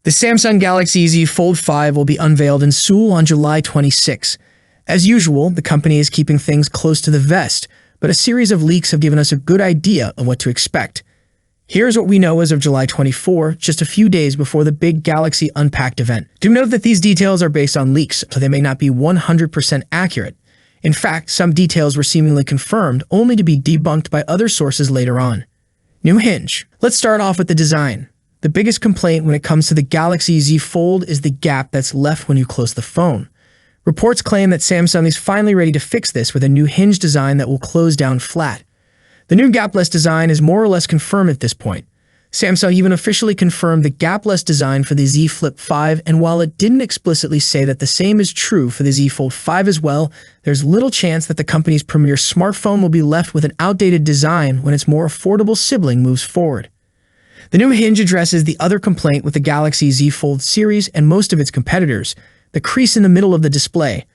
The Samsung Galaxy Z Fold5 will be unveiled in Seoul on July 26. As usual, the company is keeping things close to the vest, but a series of leaks have given us a good idea of what to expect. Here's what we know as of July 24, just a few days before the big Galaxy Unpacked event. Do note that these details are based on leaks, so they may not be 100% accurate. In fact, some details were seemingly confirmed, only to be debunked by other sources later on. New hinge. Let's start off with the design. The biggest complaint when it comes to the Galaxy Z Fold is the gap that's left when you close the phone. Reports claim that Samsung is finally ready to fix this with a new hinge design that will close down flat. The new gapless design is more or less confirmed at this point. Samsung even officially confirmed the gapless design for the Z Flip 5, and while it didn't explicitly say that the same is true for the Z Fold 5 as well, there's little chance that the company's premier smartphone will be left with an outdated design when its more affordable sibling moves forward. The new hinge addresses the other complaint with the Galaxy Z Fold series and most of its competitors, the crease in the middle of the display.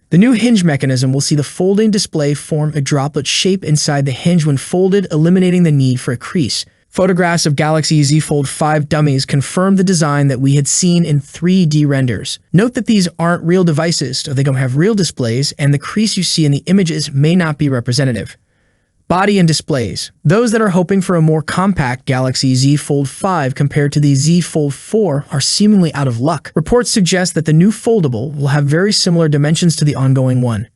The new hinge mechanism will see the folding display form a droplet shape inside the hinge when folded, eliminating the need for a crease. Photographs of Galaxy Z Fold 5 dummies confirm the design that we had seen in 3D renders. Note that these aren't real devices, so they don't have real displays, and the crease you see in the images may not be representative. Body and displays. Those that are hoping for a more compact Galaxy Z Fold 5 compared to the Z Fold 4 are seemingly out of luck. Reports suggest that the new foldable will have very similar dimensions to the ongoing one.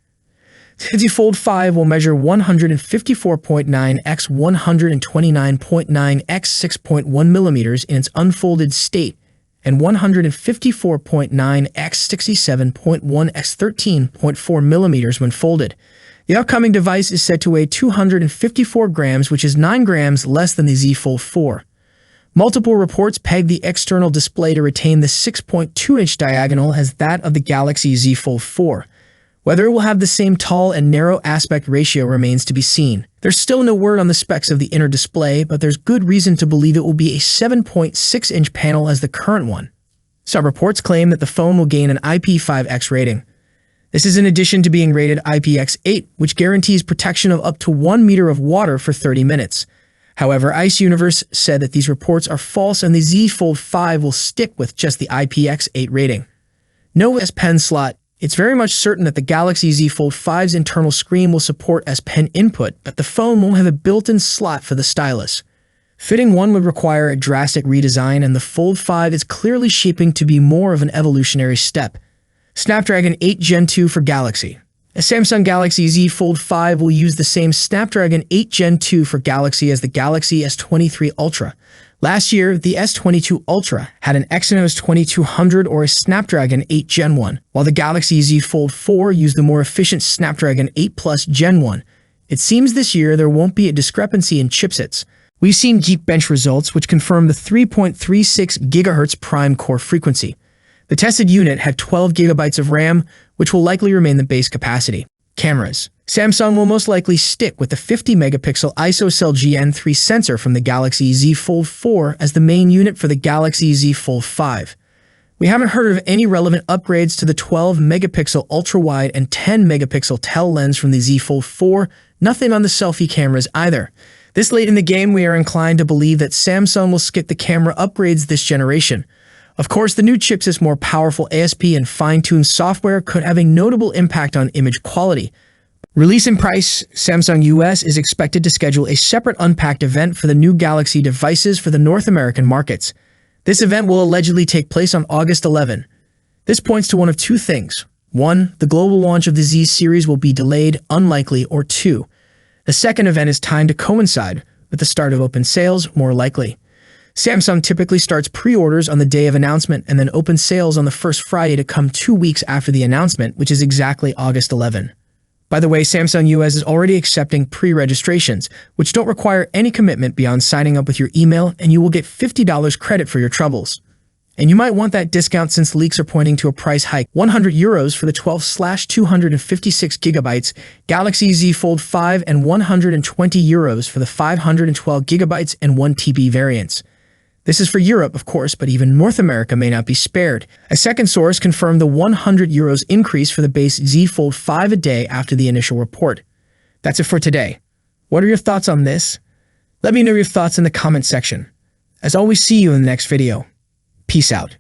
The Z Fold 5 will measure 154.9 x 129.9 x 6.1 millimeters in its unfolded state, and 154.9 x 67.1 x 13.4 millimeters when folded. The upcoming device is said to weigh 254 grams, which is 9 grams less than the Z Fold 4. Multiple reports peg the external display to retain the 6.2-inch diagonal as that of the Galaxy Z Fold 4. Whether it will have the same tall and narrow aspect ratio remains to be seen. There's still no word on the specs of the inner display, but there's good reason to believe it will be a 7.6-inch panel as the current one. Some reports claim that the phone will gain an IP5X rating. This is in addition to being rated IPX8, which guarantees protection of up to 1 meter of water for 30 minutes. However, Ice Universe said that these reports are false and the Z Fold 5 will stick with just the IPX8 rating. No S Pen slot. It's very much certain that the Galaxy Z Fold 5's internal screen will support S Pen input, but the phone won't have a built-in slot for the stylus. Fitting one would require a drastic redesign, and the Fold 5 is clearly shaping to be more of an evolutionary step. Snapdragon 8 Gen 2 for Galaxy. A Samsung Galaxy Z Fold 5 will use the same Snapdragon 8 Gen 2 for Galaxy as the Galaxy S23 Ultra. Last year, the S22 Ultra had an Exynos 2200 or a Snapdragon 8 Gen 1, while the Galaxy Z Fold 4 used the more efficient Snapdragon 8 Plus Gen 1. It seems this year there won't be a discrepancy in chipsets. We've seen Geekbench results which confirm the 3.36 GHz prime core frequency. The tested unit had 12 GB of RAM, which will likely remain the base capacity. Cameras. Samsung will most likely stick with the 50-megapixel ISOCELL GN3 sensor from the Galaxy Z Fold 4 as the main unit for the Galaxy Z Fold 5. We haven't heard of any relevant upgrades to the 12-megapixel ultra-wide and 10-megapixel tel lens from the Z Fold 4, nothing on the selfie cameras either. This late in the game, we are inclined to believe that Samsung will skip the camera upgrades this generation. Of course, the new chipset's more powerful ASP and fine-tuned software could have a notable impact on image quality. Release and price. Samsung US is expected to schedule a separate Unpacked event for the new Galaxy devices for the North American markets. This event will allegedly take place on August 11. This points to one of two things. 1. The global launch of the Z series will be delayed, unlikely, or 2. The second event is timed to coincide with the start of open sales, more likely. Samsung typically starts pre-orders on the day of announcement and then opens sales on the first Friday to come 2 weeks after the announcement, which is exactly August 11. By the way, Samsung US is already accepting pre-registrations, which don't require any commitment beyond signing up with your email, and you will get $50 credit for your troubles. And you might want that discount since leaks are pointing to a price hike. €100 for the 12/256 GB Galaxy Z Fold 5 and €120 for the 512 GB and 1 TB variants. This is for Europe, of course, but even North America may not be spared. A second source confirmed the €100 increase for the base Z Fold 5 a day after the initial report. That's it for today. What are your thoughts on this? Let me know your thoughts in the comment section. As always, see you in the next video. Peace out.